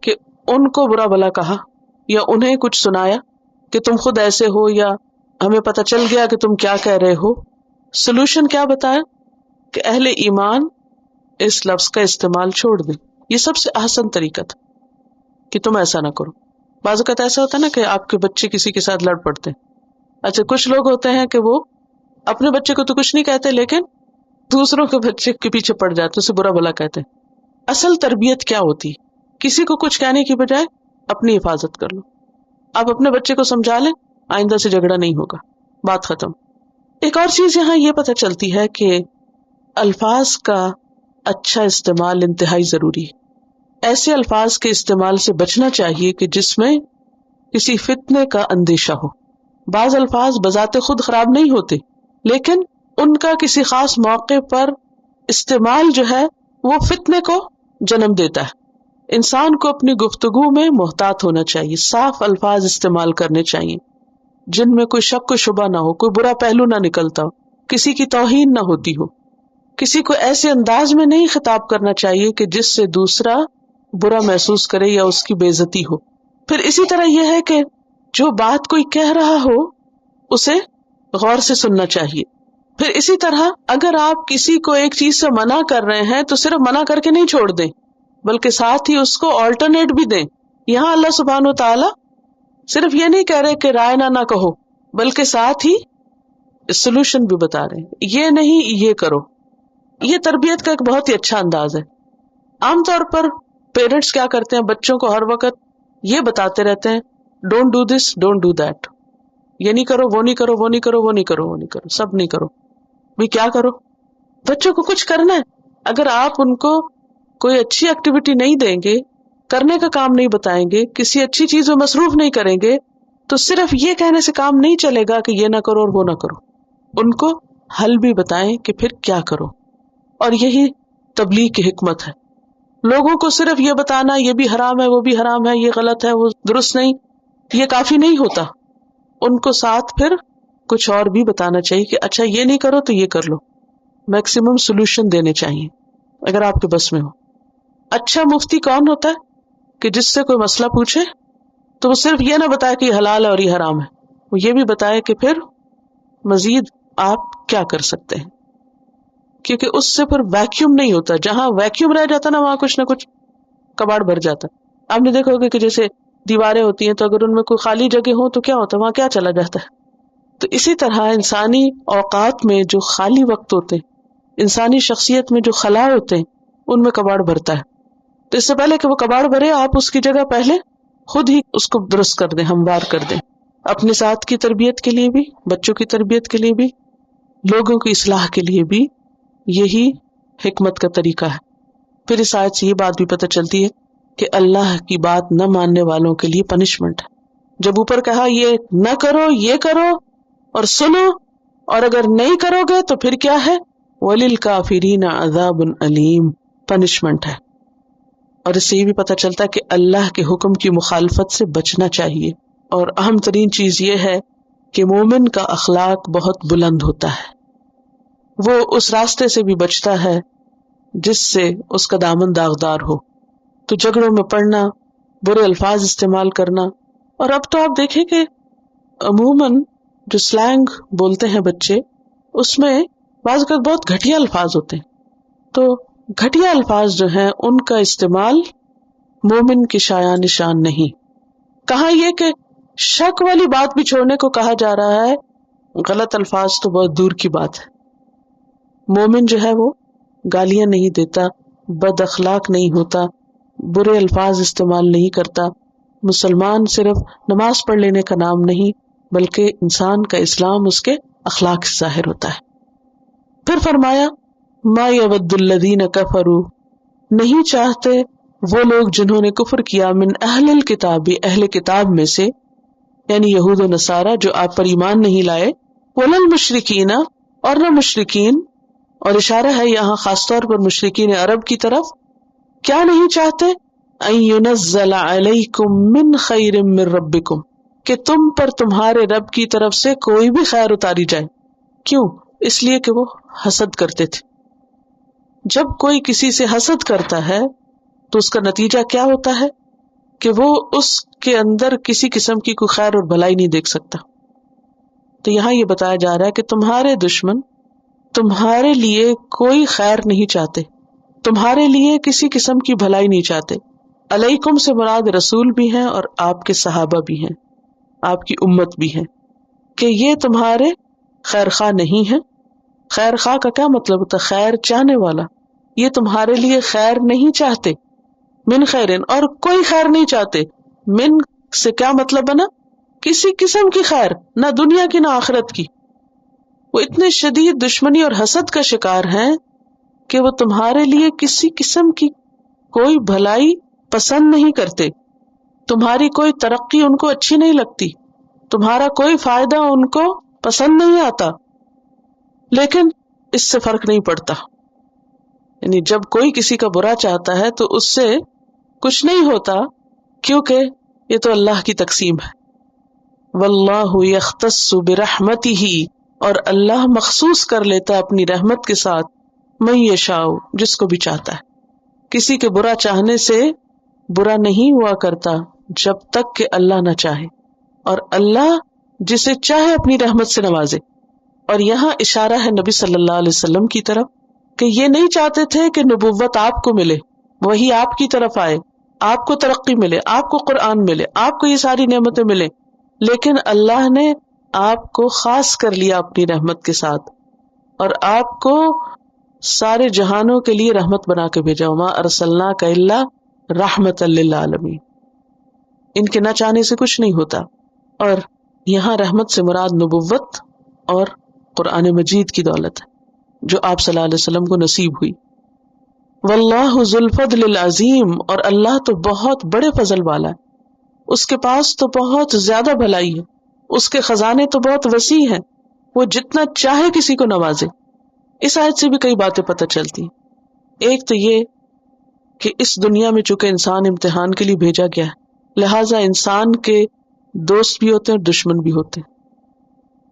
کہ ان کو برا بھلا کہا یا انہیں کچھ سنایا کہ تم خود ایسے ہو یا ہمیں پتہ چل گیا کہ تم کیا کہہ رہے ہو، سلوشن کیا بتایا کہ اہل ایمان اس لفظ کا استعمال چھوڑ دیں. یہ سب سے احسن طریقہ تھا کہ تم ایسا نہ کرو. بعض اوقات ایسا ہوتا ہے نا کہ آپ کے بچے کسی کے ساتھ لڑ پڑتے ہیں. اچھا، کچھ لوگ ہوتے ہیں کہ وہ اپنے بچے کو تو کچھ نہیں کہتے لیکن دوسروں کے بچے کے پیچھے پڑ جاتے، اسے برا بھلا کہتے ہیں. اصل تربیت کیا ہوتی؟ کسی کو کچھ کہنے کی بجائے اپنی حفاظت کر لو. آپ اپنے بچے کو سمجھا لیں، آئندہ سے جھگڑا نہیں ہوگا، بات ختم. ایک اور چیز یہاں یہ پتہ چلتی ہے کہ الفاظ کا اچھا استعمال انتہائی ضروری ہے. ایسے الفاظ کے استعمال سے بچنا چاہیے کہ جس میں کسی فتنے کا اندیشہ ہو. بعض الفاظ بذات خود خراب نہیں ہوتے، لیکن ان کا کسی خاص موقع پر استعمال جو ہے وہ فتنے کو جنم دیتا ہے. انسان کو اپنی گفتگو میں محتاط ہونا چاہیے، صاف الفاظ استعمال کرنے چاہیے جن میں کوئی شک و شبہ نہ ہو، کوئی برا پہلو نہ نکلتا ہو، کسی کی توہین نہ ہوتی ہو، کسی کو ایسے انداز میں نہیں خطاب کرنا چاہیے کہ جس سے دوسرا برا محسوس کرے یا اس کی بے عزتی ہو۔ پھر اسی طرح یہ ہے کہ جو بات کوئی کہہ رہا ہو اسے غور سے سننا چاہیے۔ پھر اسی طرح اگر آپ کسی کو ایک چیز سے منع کر رہے ہیں تو صرف منع کر کے نہیں چھوڑ دیں، بلکہ ساتھ ہی اس کو آلٹرنیٹ بھی دیں۔ یہاں اللہ سبحانہ و تعالی صرف یہ نہیں کہہ رہے کہ رائے نہ کہو، بلکہ ساتھ ہی سولوشن بھی بتا رہے ہیں، یہ نہیں یہ کرو۔ یہ تربیت کا ایک بہت ہی اچھا انداز ہے۔ عام طور پر پیرنٹس کیا کرتے ہیں، بچوں کو ہر وقت یہ بتاتے رہتے ہیں don't do this, don't do that, یہ نہیں کرو، وہ نہیں کرو، وہ نہیں کرو، وہ نہیں کرو، وہ نہیں کرو، سب نہیں کرو۔ بھی کیا کرو؟ بچوں کو کچھ کرنا ہے۔ اگر آپ ان کو کوئی اچھی ایکٹیویٹی نہیں دیں گے، کرنے کا کام نہیں بتائیں گے، کسی اچھی چیز میں مصروف نہیں کریں گے، تو صرف یہ کہنے سے کام نہیں چلے گا کہ یہ نہ کرو اور وہ نہ کرو۔ ان کو حل بھی بتائیں کہ پھر کیا کرو۔ اور یہی تبلیغ کی حکمت ہے۔ لوگوں کو صرف یہ بتانا یہ بھی حرام ہے، وہ بھی حرام ہے، یہ غلط ہے، وہ درست نہیں، یہ کافی نہیں ہوتا۔ ان کو ساتھ پھر کچھ اور بھی بتانا چاہیے کہ اچھا یہ نہیں کرو تو یہ کر لو۔ میکسیمم سولوشن دینے چاہیے اگر آپ کے بس میں ہو۔ اچھا مفتی کون ہوتا ہے کہ جس سے کوئی مسئلہ پوچھے تو وہ صرف یہ نہ بتائے کہ یہ حلال ہے اور یہ حرام ہے، وہ یہ بھی بتائے کہ پھر مزید آپ کیا کر سکتے ہیں، کیونکہ اس سے پھر ویکیوم نہیں ہوتا۔ جہاں ویکیوم رہ جاتا نا وہاں کچھ نہ کچھ کباڑ بھر جاتا۔ آپ نے دیکھا ہوگا کہ جیسے دیواریں ہوتی ہیں تو اگر ان میں کوئی خالی جگہ ہو تو کیا ہوتا ہے، وہاں کیا چلا جاتا ہے۔ تو اسی طرح انسانی اوقات میں جو خالی وقت ہوتے ہیں، انسانی شخصیت میں جو خلا ہوتے ہیں، ان میں کباڑ بھرتا ہے۔ تو اس سے پہلے کہ وہ کباڑ بھرے، آپ اس کی جگہ پہلے خود ہی اس کو درست کر دیں، ہموار کر دیں، اپنے ساتھ کی تربیت کے لیے بھی، بچوں کی تربیت کے لیے بھی، لوگوں کی اصلاح کے لیے بھی۔ یہی حکمت کا طریقہ ہے۔ پھر اس آیت سے یہ بات بھی پتہ چلتی ہے کہ اللہ کی بات نہ ماننے والوں کے لیے پنشمنٹ ہے۔ جب اوپر کہا یہ نہ کرو، یہ کرو اور سنو، اور اگر نہیں کرو گے تو پھر کیا ہے، وَلِلْكَافِرِينَ عَذَابٌ أَلِيمٌ، پنشمنٹ ہے۔ اور اس سے یہ بھی پتہ چلتا ہے کہ اللہ کے حکم کی مخالفت سے بچنا چاہیے۔ اور اہم ترین چیز یہ ہے کہ مومن کا اخلاق بہت بلند ہوتا ہے، وہ اس راستے سے بھی بچتا ہے جس سے اس کا دامن داغدار ہو۔ تو جھگڑوں میں پڑنا، برے الفاظ استعمال کرنا، اور اب تو آپ دیکھیں کہ عموماً جو سلینگ بولتے ہیں بچے، اس میں بعض اوقات بہت گھٹیا الفاظ ہوتے ہیں۔ تو گھٹیا الفاظ جو ہیں ان کا استعمال مومن کی شایان نشان نہیں۔ کہاں یہ کہ شک والی بات بھی چھوڑنے کو کہا جا رہا ہے، غلط الفاظ تو بہت دور کی بات ہے۔ مومن جو ہے وہ گالیاں نہیں دیتا، بد اخلاق نہیں ہوتا، برے الفاظ استعمال نہیں کرتا۔ مسلمان صرف نماز پڑھ لینے کا نام نہیں، بلکہ انسان کا اسلام اس کے اخلاق سے ظاہر ہوتا ہے۔ پھر فرمایا ما یود الذین کفروا، نہیں چاہتے وہ لوگ جنہوں نے کفر کیا، من اہل الکتاب، اہل کتاب میں سے، یعنی یہود و نصارہ جو آپ پر ایمان نہیں لائے، ولا المشرکین، اور نہ مشرکین، اور اشارہ ہے یہاں خاص طور پر مشرکین عرب کی طرف۔ کیا نہیں چاہتے، ان ینزل علیکم من خیر من ربکم، کہ تم پر تمہارے رب کی طرف سے کوئی بھی خیر اتاری جائے۔ کیوں؟ اس لیے کہ وہ حسد کرتے تھے۔ جب کوئی کسی سے حسد کرتا ہے تو اس کا نتیجہ کیا ہوتا ہے کہ وہ اس کے اندر کسی قسم کی کوئی خیر اور بھلائی نہیں دیکھ سکتا۔ تو یہاں یہ بتایا جا رہا ہے کہ تمہارے دشمن تمہارے لیے کوئی خیر نہیں چاہتے، تمہارے لیے کسی قسم کی بھلائی نہیں چاہتے۔ علیکم سے مراد رسول بھی ہیں اور آپ کے صحابہ بھی ہیں، آپ کی امت بھی ہیں، کہ یہ تمہارے خیر خواہ نہیں ہیں۔ خیر خواہ کا کیا مطلب ہوتا ہے؟ خیر چاہنے والا۔ یہ تمہارے لیے خیر نہیں چاہتے، من خیرن، اور کوئی خیر نہیں چاہتے۔ من سے کیا مطلب بنا؟ کسی قسم کی خیر، نہ دنیا کی نہ آخرت کی۔ وہ اتنے شدید دشمنی اور حسد کا شکار ہیں کہ وہ تمہارے لیے کسی قسم کی کوئی بھلائی پسند نہیں کرتے، تمہاری کوئی ترقی ان کو اچھی نہیں لگتی، تمہارا کوئی فائدہ ان کو پسند نہیں آتا، لیکن اس سے فرق نہیں پڑتا۔ یعنی جب کوئی کسی کا برا چاہتا ہے تو اس سے کچھ نہیں ہوتا، کیونکہ یہ تو اللہ کی تقسیم ہے. واللہ یختص برحمتہ، اور اللہ مخصوص کر لیتا ہے اپنی رحمت کے ساتھ من یشاء، جس کو بھی چاہتا ہے. کسی کے برا چاہنے سے برا نہیں ہوا کرتا جب تک کہ اللہ نہ چاہے، اور اللہ جسے چاہے اپنی رحمت سے نوازے. اور یہاں اشارہ ہے نبی صلی اللہ علیہ وسلم کی طرف کہ یہ نہیں چاہتے تھے کہ نبوت آپ کو ملے، وہی آپ کی طرف آئے، آپ کو ترقی ملے، آپ کو قرآن ملے، آپ کو یہ ساری نعمتیں ملے، لیکن اللہ نے آپ کو خاص کر لیا اپنی رحمت کے ساتھ، اور آپ کو سارے جہانوں کے لیے رحمت بنا کے بھیجا. وما ارسلناک الا رحمۃ للعالمین. ان کے نہ چاہنے سے کچھ نہیں ہوتا. اور یہاں رحمت سے مراد نبوت اور قرآن مجید کی دولت ہے جو آپ صلی اللہ علیہ وسلم کو نصیب ہوئی. واللہ ذو الفضل العظیم، اور اللہ تو بہت بڑے فضل والا ہے، اس کے پاس تو بہت زیادہ بھلائی ہے، اس کے خزانے تو بہت وسیع ہیں، وہ جتنا چاہے کسی کو نوازے. اس آیت سے بھی کئی باتیں پتہ چلتی ہیں. ایک تو یہ کہ اس دنیا میں چونکہ انسان امتحان کے لیے بھیجا گیا ہے، لہٰذا انسان کے دوست بھی ہوتے ہیں اور دشمن بھی ہوتے ہیں،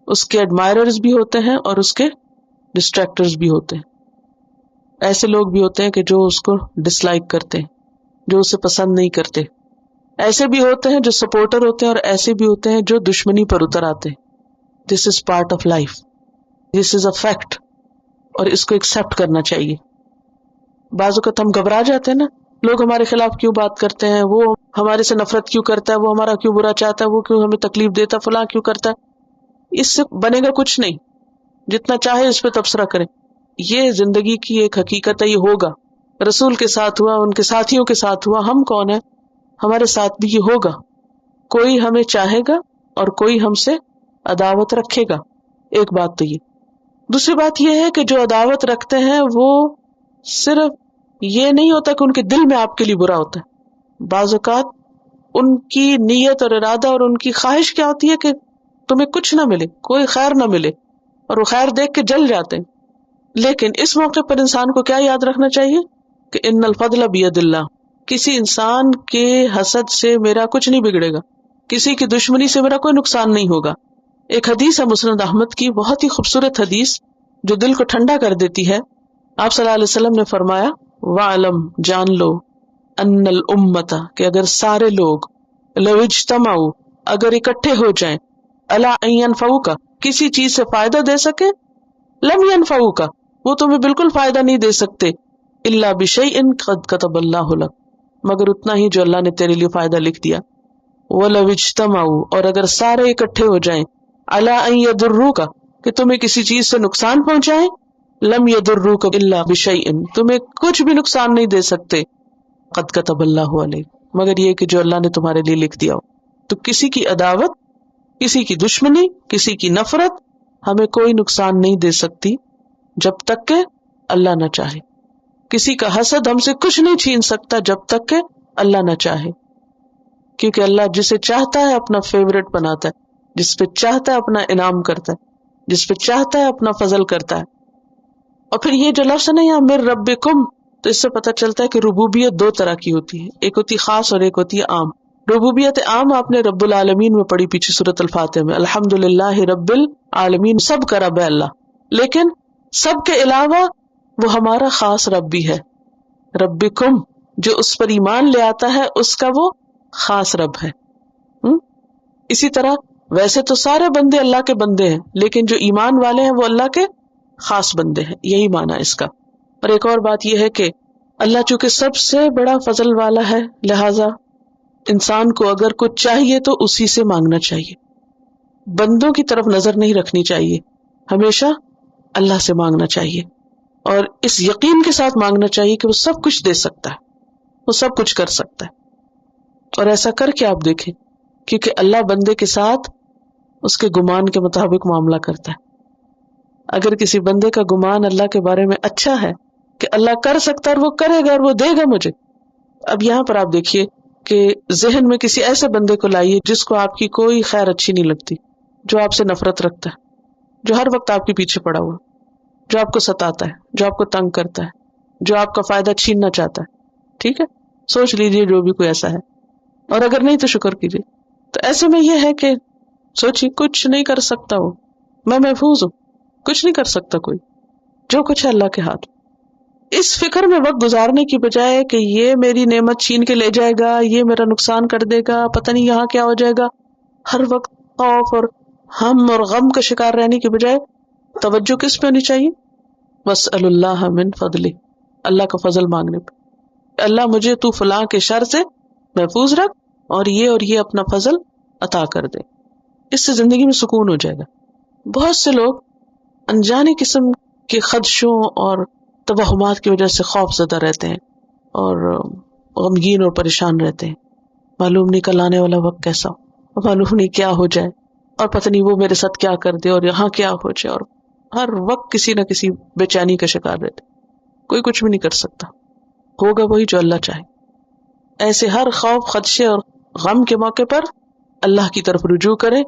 اس کے ایڈمائررز بھی ہوتے ہیں اور اس کے ڈسٹریکٹرز بھی ہوتے ہیں. ایسے لوگ بھی ہوتے ہیں کہ جو اس کو ڈس لائک کرتے ہیں، جو اسے پسند نہیں کرتے. ایسے بھی ہوتے ہیں جو سپورٹر ہوتے ہیں، اور ایسے بھی ہوتے ہیں جو دشمنی پر اتر آتے ہیں. This is part of life, this is a fact, اور اس کو ایکسپٹ کرنا چاہیے. بعض اوقات ہم گھبرا جاتے ہیں نا، لوگ ہمارے خلاف کیوں بات کرتے ہیں، وہ ہمارے سے نفرت کیوں کرتا ہے، وہ ہمارا کیوں برا چاہتا ہے، وہ کیوں ہمیں تکلیف دیتا ہے، فلاں کیوں کرتا ہے. اس سے بنے گا کچھ نہیں، جتنا چاہے اس پہ تبصرہ کریں. یہ زندگی کی ایک حقیقت ہے، یہ ہوگا. رسول کے ساتھ ہوا، ان کے ساتھیوں کے ساتھ ہوا، ہم کون ہیں، ہمارے ساتھ بھی یہ ہوگا. کوئی ہمیں چاہے گا اور کوئی ہم سے عداوت رکھے گا. ایک بات تو یہ. دوسری بات یہ ہے کہ جو عداوت رکھتے ہیں وہ صرف یہ نہیں ہوتا کہ ان کے دل میں آپ کے لیے برا ہوتا ہے. بعض اوقات ان کی نیت اور ارادہ اور ان کی خواہش کیا ہوتی ہے کہ تمہیں کچھ نہ ملے، کوئی خیر نہ ملے، اور وہ خیر دیکھ کے جل جاتے ہیں. لیکن اس موقع پر انسان کو کیا یاد رکھنا چاہیے کہ ان الفضل بید اللہ. کسی انسان کے حسد سے میرا کچھ نہیں بگڑے گا، کسی کی دشمنی سے میرا کوئی نقصان نہیں ہوگا. ایک حدیث ہے مسند احمد کی، بہت ہی خوبصورت حدیث جو دل کو ٹھنڈا کر دیتی ہے. آپ صلی اللہ علیہ وسلم نے فرمایا وَعْلَمْ، جان لو، ان الامت، کہ اگر سارے لوگ، لو اجتمعوا، اگر اکٹھے ہو جائیں، الا ان ينفعوک، کسی چیز سے فائدہ دے سکے، لم ينفعوک، وہ تمہیں بالکل فائدہ نہیں دے سکتے، الا بشیء قد کتب اللہ لک، مگر اتنا ہی جو اللہ نے تیرے لیے فائدہ لکھ دیا. وَلَوْ اجْتَمَعُوا، اور اگر سارے اکٹھے ہو جائیں، عَلَىٰ أَن يَضُرُّوكَ، کہ تمہیں کسی چیز سے نقصان پہنچائیں، لَمْ يَضُرُّوكَ إِلَّا بِشَيْءٍ، تمہیں کچھ بھی نقصان نہیں دے سکتے، قَدْ كَتَبَ اللَّهُ عَلَيْكَ، مگر یہ کہ جو اللہ نے تمہارے لیے لکھ دیا ہو. تو کسی کی عداوت، کسی کی دشمنی، کسی کی نفرت ہمیں کوئی نقصان نہیں دے سکتی جب تک کہ اللہ نہ چاہے. کسی کا حسد ہم سے کچھ نہیں چھین سکتا جب تک کہ اللہ نہ چاہے، کیونکہ اللہ جسے چاہتا ہے اپنا فیورٹ بناتا ہے، جس پہ چاہتا ہے اپنا انعام کرتا ہے، جس پہ چاہتا ہے اپنا فضل کرتا ہے. اور پھر یہ جو لفظ ہے نا یہاں من ربکم، تو اس سے پتہ چلتا ہے کہ ربوبیت دو طرح کی ہوتی ہے، ایک ہوتی خاص اور ایک ہوتی ہے عام. ربوبیت عام آپ نے رب العالمین میں پڑھی پیچھے سورۃ الفاتحہ میں، الحمدللہ رب العالمین، سب کا رب ہے اللہ. لیکن سب کے علاوہ وہ ہمارا خاص رب بھی ہے. ربکم، جو اس پر ایمان لے آتا ہے اس کا وہ خاص رب ہے. اسی طرح ویسے تو سارے بندے اللہ کے بندے ہیں، لیکن جو ایمان والے ہیں وہ اللہ کے خاص بندے ہیں. یہی معنی اس کا. اور ایک اور بات یہ ہے کہ اللہ چونکہ سب سے بڑا فضل والا ہے، لہذا انسان کو اگر کچھ چاہیے تو اسی سے مانگنا چاہیے، بندوں کی طرف نظر نہیں رکھنی چاہیے، ہمیشہ اللہ سے مانگنا چاہیے، اور اس یقین کے ساتھ مانگنا چاہیے کہ وہ سب کچھ دے سکتا ہے، وہ سب کچھ کر سکتا ہے. اور ایسا کر کے آپ دیکھیں، کیونکہ اللہ بندے کے ساتھ اس کے گمان کے مطابق معاملہ کرتا ہے. اگر کسی بندے کا گمان اللہ کے بارے میں اچھا ہے کہ اللہ کر سکتا ہے اور وہ کرے گا اور وہ دے گا مجھے، اب یہاں پر آپ دیکھیے کہ ذہن میں کسی ایسے بندے کو لائیے جس کو آپ کی کوئی خیر اچھی نہیں لگتی، جو آپ سے نفرت رکھتا ہے، جو ہر وقت آپ کے پیچھے پڑا ہوا، جو آپ کو ستاتا ہے، جو آپ کو تنگ کرتا ہے، جو آپ کا فائدہ چھیننا چاہتا ہے. ٹھیک ہے، سوچ لیجئے جو بھی کوئی ایسا ہے، اور اگر نہیں تو شکر کیجئے۔ تو ایسے میں یہ ہے کہ سوچیے کچھ نہیں کر سکتا وہ، میں محفوظ ہوں، کچھ نہیں کر سکتا کوئی، جو کچھ ہے اللہ کے ہاتھ۔ اس فکر میں وقت گزارنے کی بجائے کہ یہ میری نعمت چھین کے لے جائے گا، یہ میرا نقصان کر دے گا، پتہ نہیں یہاں کیا ہو جائے گا، ہر وقت خوف اور ہم اور غم کا شکار رہنے کی بجائے توجہ کس پہ ہونی چاہیے؟ وَاسْأَلُ اللَّهَ مِن فَضْلِهِ، اللہ کا فضل مانگنے پہ، اللہ مجھے تو فلاں کے شر سے محفوظ رکھ اور یہ اپنا فضل عطا کر دے، اس سے زندگی میں سکون ہو جائے گا۔ بہت سے لوگ انجانی قسم کے خدشوں اور توہمات کی وجہ سے خوف زدہ رہتے ہیں اور غمگین اور پریشان رہتے ہیں، معلوم نہیں کل آنے والا وقت کیسا ہو، معلوم نہیں کیا ہو جائے، اور پتہ نہیں وہ میرے ساتھ کیا کر دے اور یہاں کیا ہو جائے، اور ہر وقت کسی نہ کسی بے چینی کا شکار رہتے، کوئی کچھ بھی نہیں کر سکتا، ہوگا وہی جو اللہ چاہے۔ ایسے ہر خوف، خدشے اور غم کے موقع پر اللہ کی طرف رجوع کرے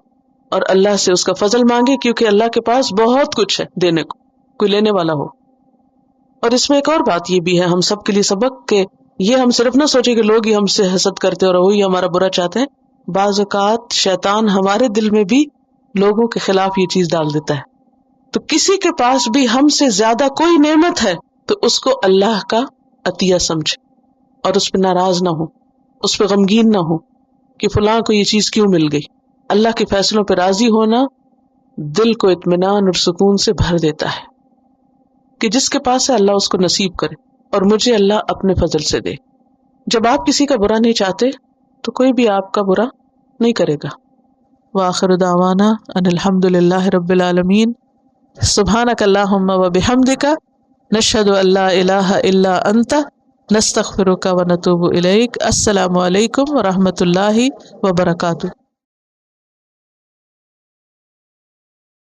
اور اللہ سے اس کا فضل مانگے، کیونکہ اللہ کے پاس بہت کچھ ہے دینے کو، کوئی لینے والا ہو۔ اور اس میں ایک اور بات یہ بھی ہے ہم سب کے لیے سبق، کہ یہ ہم صرف نہ سوچیں کہ لوگ ہی ہم سے حسد کرتے اور وہی ہمارا برا چاہتے ہیں، بعض اوقات شیطان ہمارے دل میں بھی لوگوں کے خلاف یہ چیز ڈال دیتا ہے۔ تو کسی کے پاس بھی ہم سے زیادہ کوئی نعمت ہے تو اس کو اللہ کا عطیہ سمجھے اور اس پہ ناراض نہ ہو، اس پہ غمگین نہ ہو کہ فلاں کو یہ چیز کیوں مل گئی۔ اللہ کے فیصلوں پہ راضی ہونا دل کو اطمینان اور سکون سے بھر دیتا ہے کہ جس کے پاس ہے اللہ اس کو نصیب کرے اور مجھے اللہ اپنے فضل سے دے۔ جب آپ کسی کا برا نہیں چاہتے تو کوئی بھی آپ کا برا نہیں کرے گا۔ وآخر دعوانا ان الحمد للہ رب العالمین۔ سبحانک اللہم و بحمدک، نشہد ان لا الہ الا انت، نستغفرک و نتوب الیک۔ السلام علیکم و رحمۃ اللہ وبرکاتہ۔